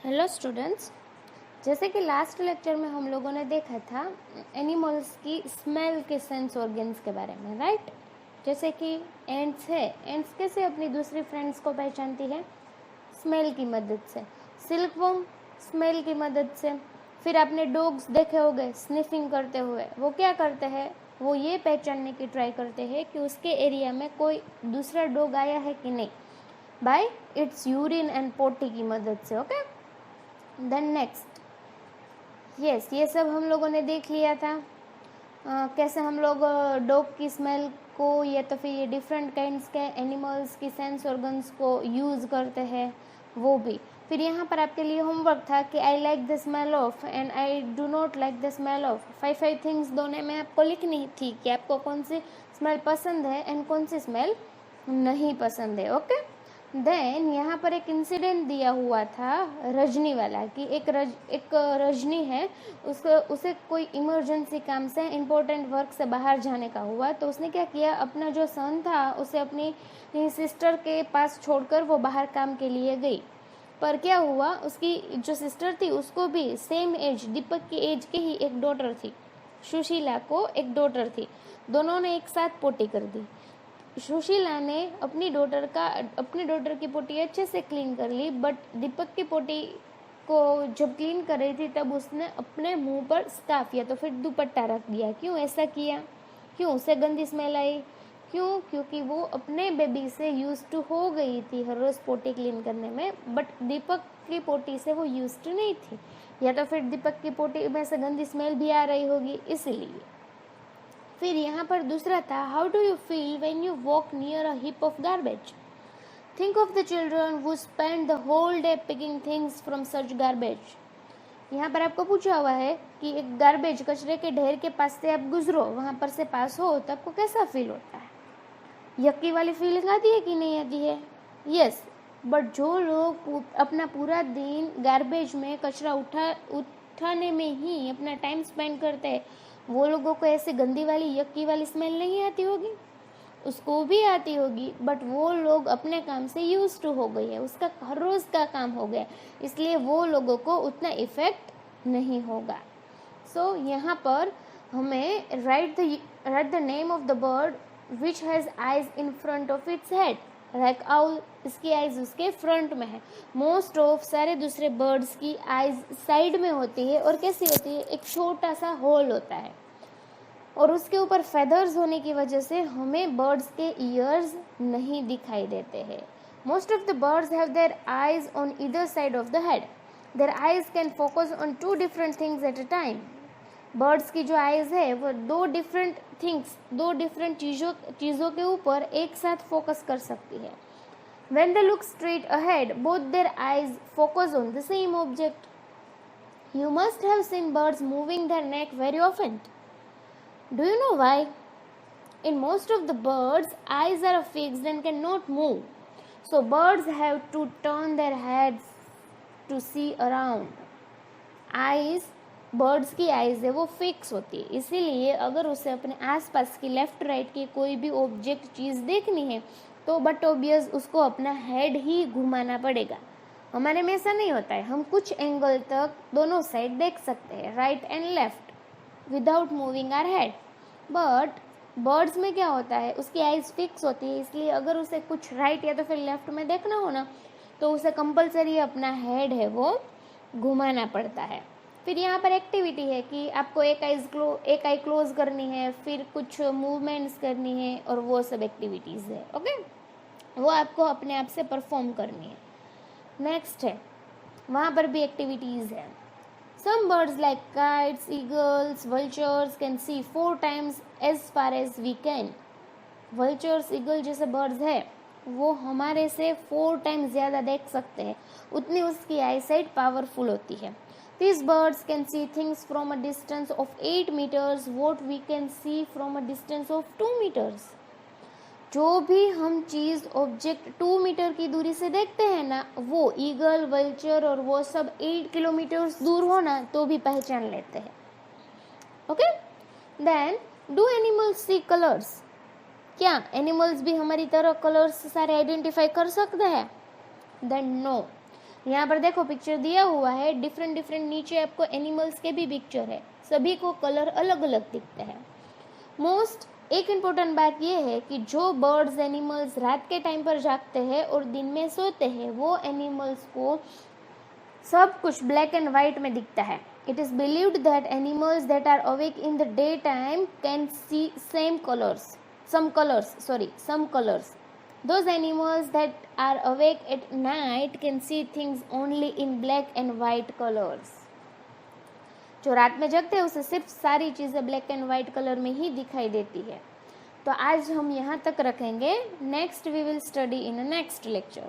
Hello students, जैसे कि last lecture में हम लोगों ने देखा था एनिमल्स की स्मेल के सेंस ऑर्गन्स के बारे में, राइट। जैसे कि एंट्स है, एंट्स कैसे अपनी दूसरी फ्रेंड्स को पहचानती है? स्मेल की मदद से। सिल्कवर्म स्मेल की मदद से। फिर आपने डॉग्स देखे होंगे स्निफिंग करते हुए, वो क्या करते हैं? वो ये पहचानने की ट्राई करते हैं कि उसके एरिया में कोई दूसरा डॉग आया है कि नहीं, बाय इट्स यूरिन एंड पोटी की मदद से। ओके, देन नेक्स्ट, यस, ये सब हम लोगों ने देख लिया था। कैसे हम लोग डॉग की स्मेल को या तो फिर ये डिफरेंट काइंड्स के एनिमल्स की सेंस ऑर्गन्स को यूज़ करते हैं, वो भी। फिर यहाँ पर आपके लिए होमवर्क था कि I like the smell of and I do not like the smell of. 5 things दोनों में आपको लिखनी थी कि आपको कौन सी स्मेल पसंद है एंड कौन सी स्मेल नहीं पसंद है। ओके, देन यहाँ पर एक इंसिडेंट दिया हुआ था रजनी वाला कि एक रजनी है, उसे कोई इमरजेंसी काम से इम्पोर्टेंट वर्क से बाहर जाने का हुआ, तो उसने क्या किया, अपना जो सन था उसे अपनी सिस्टर के पास छोड़कर वो बाहर काम के लिए गई। पर क्या हुआ, उसकी जो सिस्टर थी उसको भी सेम एज, दीपक की एज की ही एक डॉटर थी। सुशीला को एक डॉटर थी, दोनों ने एक साथ पोटी कर दी। सुशीला ने अपनी डॉटर की पोटी अच्छे से क्लीन कर ली, बट दीपक की पोटी को जब क्लीन कर रही थी तब उसने अपने मुंह पर स्कार्फ या तो फिर दुपट्टा रख दिया। क्यों ऐसा किया? क्यों? उसे गंदी स्मेल आई। क्यों? क्योंकि वो अपने बेबी से यूज टू हो गई थी हर रोज पोटी क्लीन करने में, बट दीपक की पोटी से वो यूज टू नहीं थी, या तो फिर दीपक की पोटी में से गंदी स्मेल भी आ रही होगी, इसीलिए। फिर यहाँ पर दूसरा था, how do you feel when you walk near a heap of garbage? Think of the children who spend the whole day picking things from such garbage. यहाँ पर आपको पूछा हुआ है कि एक गार्बेज, कचरे के ढेर के पास से आप गुजरो, वहाँ पर से पास हो, तो आपको कैसा फील होता है? यक्की वाली फीलिंग आती है कि नहीं आती है? यस, बट जो लोग अपना पूरा दिन गार्बेज में कचरा उठाने में ही अपना टाइम स्पेंड करते हैं, वो लोगों को ऐसे गंदी वाली यक्की वाली स्मेल नहीं आती होगी? उसको भी आती होगी, बट वो लोग अपने काम से यूज टू हो गई है, उसका हर रोज का काम हो गया, इसलिए वो लोगों को उतना इफेक्ट नहीं होगा। सो यहाँ पर हमें right the name of the bird which has eyes in front of its head. Like owl, इसकी आइज उसके फ्रंट में है। मोस्ट ऑफ सारे दूसरे बर्ड्स की आइज साइड में होती है, और कैसी होती है, एक छोटा सा होल होता है, और उसके ऊपर फेदर्स होने की वजह से हमें बर्ड्स के ईयर्स नहीं दिखाई देते हैं। Most of the birds have their eyes on either side of the head. Their eyes can focus on 2 different things at a time. Birds की जो आइज है वो 2 डिफरेंट चीज़ों के ऊपर एक साथ फोकस कर सकती है। When they look straight ahead, both their eyes focus on the same object. You must have seen birds moving their neck very often. Do you know why? In most of the birds, eyes are fixed and cannot move. So birds have to turn their heads to see around. Eyes, birds की eyes है वो fix होती है, इसीलिए अगर उसे अपने आसपास की लेफ्ट राइट की कोई भी ऑब्जेक्ट चीज़ देखनी है तो बट ऑब्वियस उसको अपना हेड ही घुमाना पड़ेगा। हमारे में ऐसा नहीं होता है, हम कुछ एंगल तक दोनों साइड देख सकते हैं, right and left, without moving our head. But birds में क्या होता है, उसकी आइज फिक्स होती है, इसलिए अगर उसे कुछ राइट या तो फिर लेफ्ट में देखना हो ना, तो उसे कंपलसरी अपना हेड है वो घुमाना पड़ता है। फिर यहाँ पर एक्टिविटी है कि आपको एक आई क्लोज करनी है, फिर कुछ मूवमेंट्स करनी है, और वो सब एक्टिविटीज़ है। ओके, वो आपको अपने आप से परफॉर्म करनी है। नेक्स्ट है, वहाँ पर भी एक्टिविटीज़ है। Some birds like kites, eagles, vultures can see 4 times as far as we can. Vultures, eagle जैसे बर्ड्स है वो हमारे से 4 times ज़्यादा देख सकते हैं, उतनी उसकी आई साइट पावरफुल होती है। These birds can see things from a distance of 8 meters, what we can see from a distance of 2 meters. जो भी हम चीज़ ऑब्जेक्ट 2 मीटर की दूरी से देखते हैं ना, वो ईगल, वल्चर और वो सब 8 किलोमीटर दूर हो ना तो भी पहचान लेते हैं। Okay, then do animals see colours? क्या एनिमल्स भी हमारी तरह कलर्स सारे आइडेंटिफाई कर सकते हैं? देन नो, यहाँ पर देखो पिक्चर दिया हुआ है, डिफरेंट डिफरेंट नीचे आपको एनिमल्स के भी पिक्चर है, सभी को कलर अलग अलग दिखते हैं। मोस्ट एक इम्पोर्टेंट बात यह है कि जो बर्ड्स एनिमल्स रात के टाइम पर जागते हैं और दिन में सोते हैं, वो एनिमल्स को सब कुछ ब्लैक एंड वाइट में दिखता है। It is believed that animals that are awake in the day time can see some colours. Those animals that are awake at night can see things only in black and white colors. जो रात में जगते हैं उसे सिर्फ सारी चीज़ें black and white colour में ही दिखाई देती है। तो आज हम यहाँ तक रखेंगे। Next we will study in a next lecture.